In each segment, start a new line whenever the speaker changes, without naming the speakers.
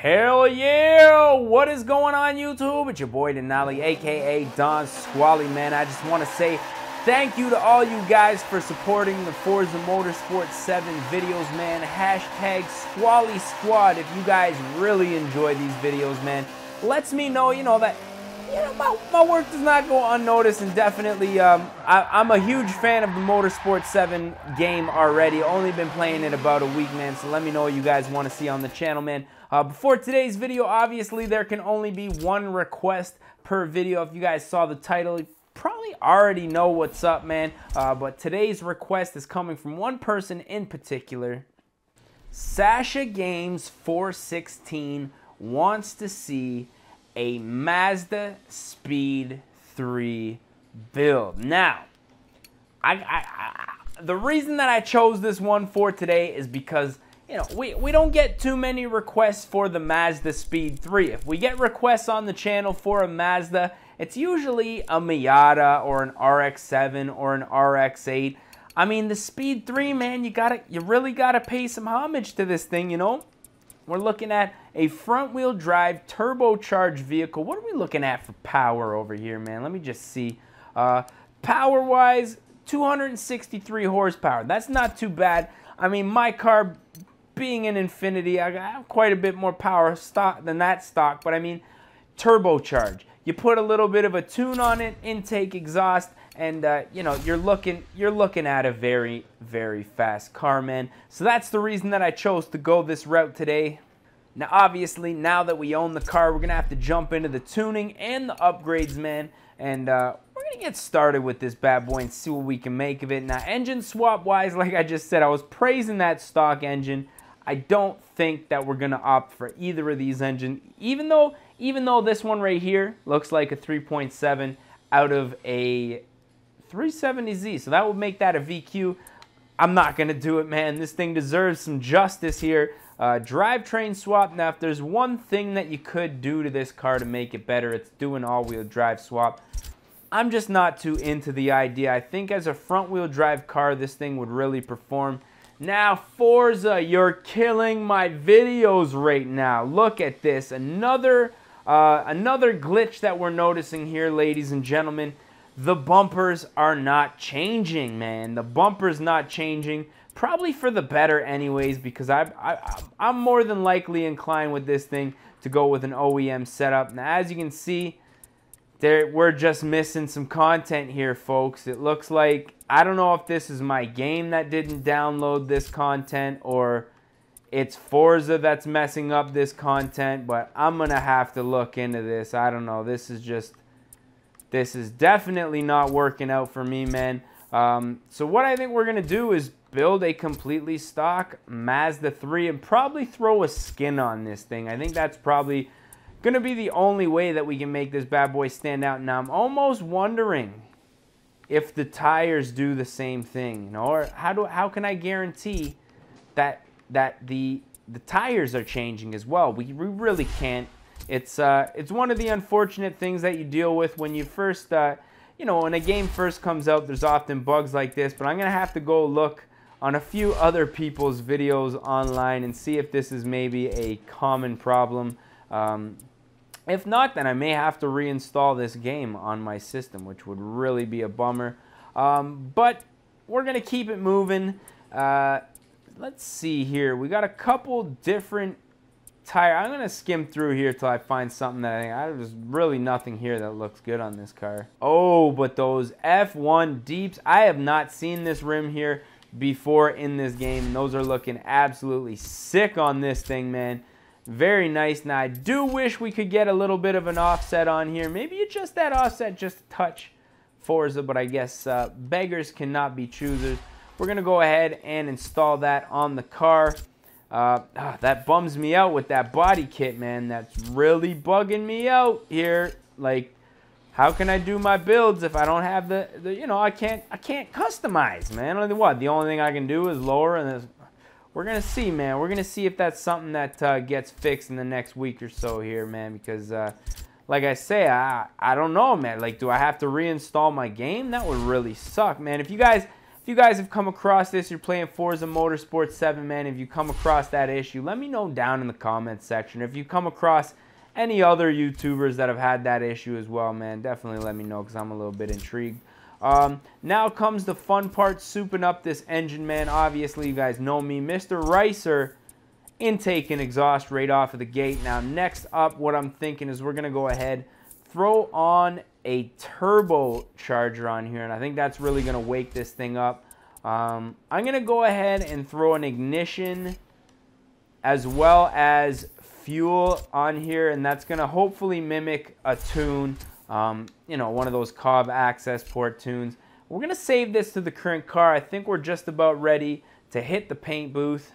Hell yeah! What is going on, YouTube? It's your boy Denali, aka Don Squally, man. I just want to say thank you to all you guys for supporting the Forza Motorsport 7 videos, man. Hashtag Squally Squad if you guys really enjoy these videos, man. Lets me know, that my work does not go unnoticed, and definitely I'm a huge fan of the Motorsport 7 game already. Only been playing it about a week, man, so let me know what you guys want to see on the channel, man. Before today's video, obviously there can only be one request per video. If you guys saw the title, you probably already know what's up, man. But today's request is coming from one person in particular. Sasha Games 416 wants to see a Mazda Speed 3 build. Now, the reason that I chose this one for today is because we don't get too many requests for the Mazda Speed 3. If we get requests on the channel for a Mazda, it's usually a Miata or an RX-7 or an RX-8. I mean, the Speed 3, man, you really gotta pay some homage to this thing, We're looking at a front-wheel drive turbocharged vehicle. What are we looking at for power over here, man? Let me just see. Power-wise, 263 horsepower. That's not too bad. I mean, my car, being an Infiniti, I have quite a bit more power stock than that stock, but I mean, turbocharged. You put a little bit of a tune on it, intake, exhaust, and you're looking at a very, very fast car, man. So that's the reason that I chose to go this route today. Now, obviously, now that we own the car, we're gonna have to jump into the tuning and the upgrades, man. And we're gonna get started with this bad boy and see what we can make of it. Now, engine swap wise, like I just said, I was praising that stock engine. I don't think that we're gonna opt for either of these engines, even though this one right here looks like a 3.7 out of a 370Z, so that would make that a VQ. I'm not gonna do it, man. This thing deserves some justice here. Drivetrain swap. Now, if there's one thing that you could do to this car to make it better, it's do an all-wheel drive swap. I'm just not too into the idea. I think as a front-wheel drive car, this thing would really perform. Now, Forza, you're killing my videos right now. Look at this. Another glitch that we're noticing here, ladies and gentlemen. The bumpers are not changing, man. The bumpers not changing. Probably for the better anyways, because I'm more than likely inclined with this thing to go with an OEM setup. Now, as you can see, we're just missing some content here, folks. It looks like, I don't know if this is my game that didn't download this content or it's Forza that's messing up this content, but I'm going to have to look into this. I don't know. This is definitely not working out for me, man. So what I think we're going to do is build a completely stock Mazda 3 and probably throw a skin on this thing. I think that's probably going to be the only way that we can make this bad boy stand out. Now, I'm almost wondering if the tires do the same thing, or how can I guarantee that the tires are changing as well? We really can't. It's one of the unfortunate things that you deal with when you first, when a game first comes out. There's often bugs like this, but I'm gonna have to go look on a few other people's videos online and see if this is maybe a common problem. If not, then I may have to reinstall this game on my system, which would really be a bummer. But we're gonna keep it moving. Let's see here. We got a couple different tire. I'm gonna skim through here till I find something that there's really nothing here that looks good on this car. Oh, but those F1 deeps, I have not seen this rim here before in this game. Those are looking absolutely sick on this thing, man. Very nice. Now, I do wish we could get a little bit of an offset on here. Maybe just that offset, just a touch Forza, but I guess beggars cannot be choosers. We're gonna go ahead and install that on the car. That bums me out with that body kit, man. That's really bugging me out here. Like, how can I do my builds if I don't have I can't customize, man. The only thing I can do is lower, and we're gonna see, man. We're gonna see if that's something that gets fixed in the next week or so here, man. Because like I say, I don't know, man. Like, do I have to reinstall my game? That would really suck, man. If you guys if you guys have come across this, you're playing Forza Motorsport 7, man, if you come across that issue, let me know down in the comments section. If you come across any other YouTubers that have had that issue as well, man, definitely let me know because I'm a little bit intrigued. Now comes the fun part, souping up this engine, man. Obviously, you guys know me, Mr. Ricer, intake and exhaust right off of the gate. Now, next up, what I'm thinking is we're going to go ahead, throw on a turbocharger on here, and I think that's really going to wake this thing up. I'm going to go ahead and throw an ignition as well as fuel on here, and that's going to hopefully mimic a tune, you know, one of those Cobb access port tunes. We're going to save this to the current car. I think we're just about ready to hit the paint booth.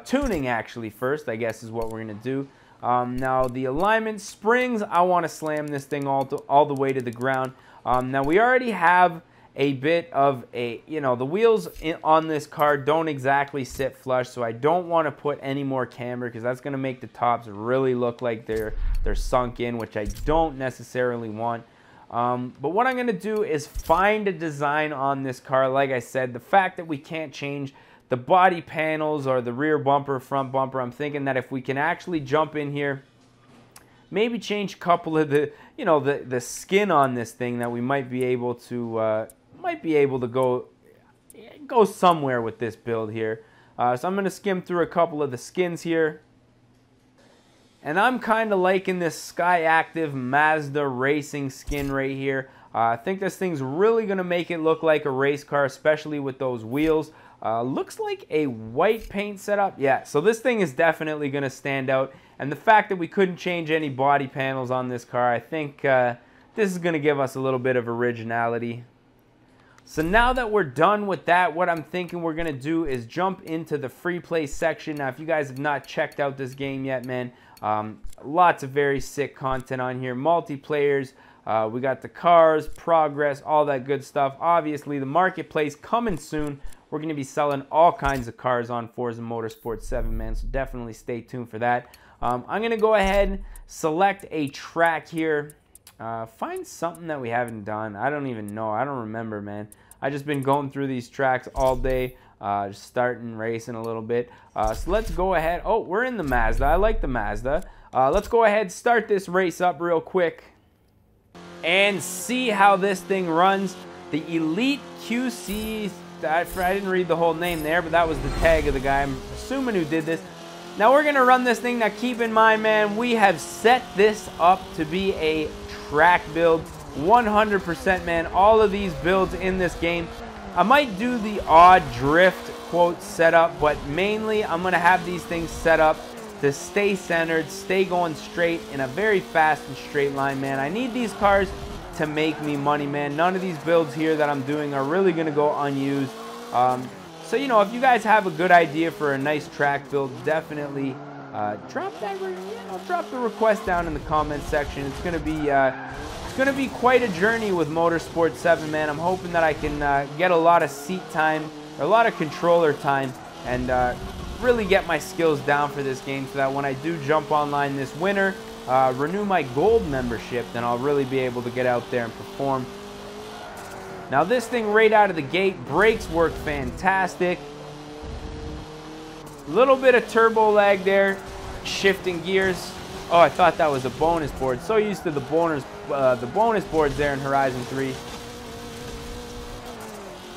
Tuning actually first, I guess, is what we're going to do. Now the alignment springs, I want to slam this thing all the way to the ground. Now we already have a bit of a, you know, the wheels on this car don't exactly sit flush, so I don't want to put any more camber because that's going to make the tops really look like they're sunk in, which I don't necessarily want. But what I'm going to do is find a design on this car. Like I said, the fact that we can't change the body panels or the rear bumper, front bumper, I'm thinking that if we can actually jump in here, maybe change a couple of the, you know, the skin on this thing, that we might be able to go somewhere with this build here. So I'm going to skim through a couple of the skins here. And I'm kind of liking this Sky Active Mazda racing skin right here. I think this thing's really going to make it look like a race car, especially with those wheels. Looks like a white paint setup. Yeah, so this thing is definitely going to stand out. And the fact that we couldn't change any body panels on this car, I think this is going to give us a little bit of originality. So now that we're done with that, what I'm thinking we're going to do is jump into the free play section. Now, if you guys have not checked out this game yet, man, lots of very sick content on here. Multiplayers, we got the cars, progress, all that good stuff. Obviously, the marketplace coming soon. We're going to be selling all kinds of cars on Forza Motorsport 7, man, so definitely stay tuned for that. I'm going to go ahead, select a track here. Find something that we haven't done. I don't even know. I don't remember, man. I just been going through these tracks all day, just starting racing a little bit. So let's go ahead. Oh, we're in the Mazda. I like the Mazda. Let's go ahead, start this race up real quick and see how this thing runs. The Elite QC, I didn't read the whole name there, but that was the tag of the guy, I'm assuming, who did this. Now we're going to run this thing. Now keep in mind, man, we have set this up to be a track build 100%, man. All of these builds in this game, I might do the odd drift quote setup, but mainly I'm going to have these things set up to stay centered, stay going straight in a very fast and straight line, man. I need these cars to make me money, man. None of these builds here that I'm doing are really going to go unused. So, you know, if you guys have a good idea for a nice track build, definitely drop the request down in the comment section. It's going to be quite a journey with Motorsport 7, man. I'm hoping that I can get a lot of seat time, or a lot of controller time, and really get my skills down for this game, so that when I do jump online this winter, renew my gold membership, then I'll really be able to get out there and perform. Now this thing right out of the gate, brakes work fantastic. Little bit of turbo lag there, shifting gears. Oh, I thought that was a bonus board. So used to the bonus boards there in Horizon 3.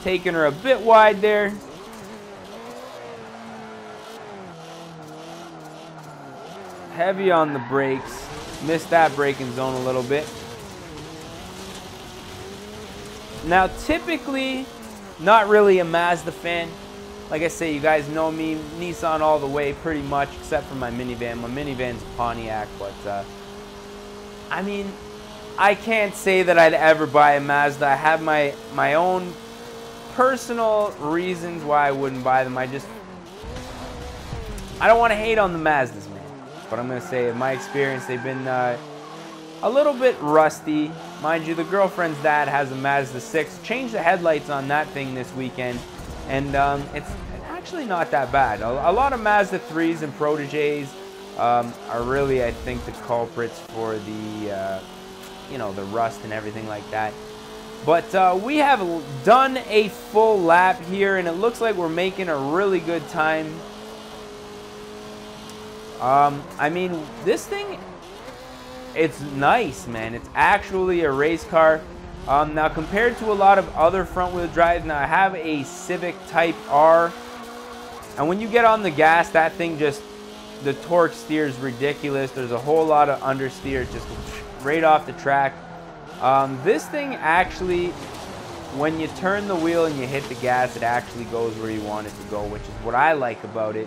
Taking her a bit wide there. Heavy on the brakes. Missed that braking zone a little bit. Now, typically, not really a Mazda fan. Like I say, you guys know me, Nissan all the way pretty much, except for my minivan. My minivan's Pontiac, but, I mean, I can't say that I'd ever buy a Mazda. I have my own personal reasons why I wouldn't buy them. I don't want to hate on the Mazdas, man. But I'm going to say, in my experience, they've been a little bit rusty. Mind you, the girlfriend's dad has a Mazda 6. Changed the headlights on that thing this weekend, and it's actually not that bad. A lot of Mazda 3s and Proteges are really, I think, the culprits for the, you know, the rust and everything like that. But we have done a full lap here, and it looks like we're making a really good time. I mean, this thing, it's nice, man. It's actually a race car. Now, compared to a lot of other front-wheel drives, now I have a Civic Type R, and when you get on the gas, that thing just, the torque steers ridiculous. There's a whole lot of understeer just right off the track. This thing actually, when you turn the wheel and you hit the gas, it actually goes where you want it to go, which is what I like about it.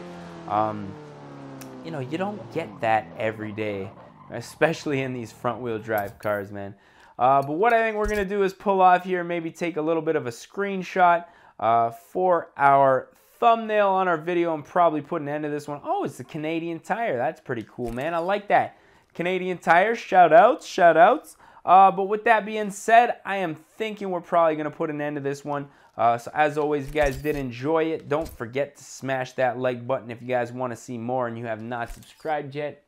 You know, you don't get that every day, especially in these front-wheel drive cars, man. But what I think we're going to do is pull off here, maybe take a little bit of a screenshot for our thumbnail on our video, and probably put an end to this one. Oh, it's the Canadian Tire. That's pretty cool, man. I like that. Canadian Tire, shout outs, shout outs. But with that being said, I am thinking we're probably going to put an end to this one. So as always, if you guys did enjoy it, don't forget to smash that like button if you guys want to see more and you have not subscribed yet.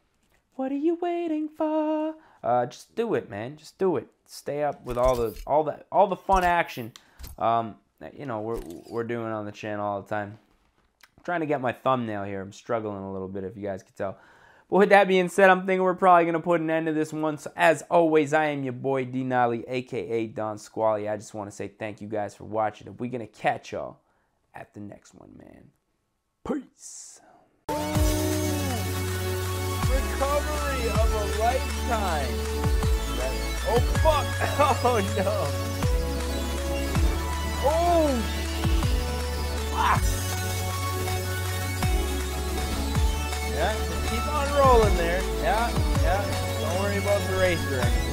What are you waiting for? Just do it, man. Just do it. Stay up with all the fun action that, you know, we're doing on the channel all the time. I'm trying to get my thumbnail here. I'm struggling a little bit, if you guys can tell. But with that being said, I'm thinking we're probably going to put an end to this one. So as always, I am your boy D-Nolly, a.k.a. Don Squally. I just want to say thank you guys for watching. And we're going to catch y'all at the next one, man. Peace. Recovery of a lifetime. Oh, fuck. Oh, no. Oh, fuck. Yeah. Keep on rolling there. Yeah. Don't worry about the racer or anything.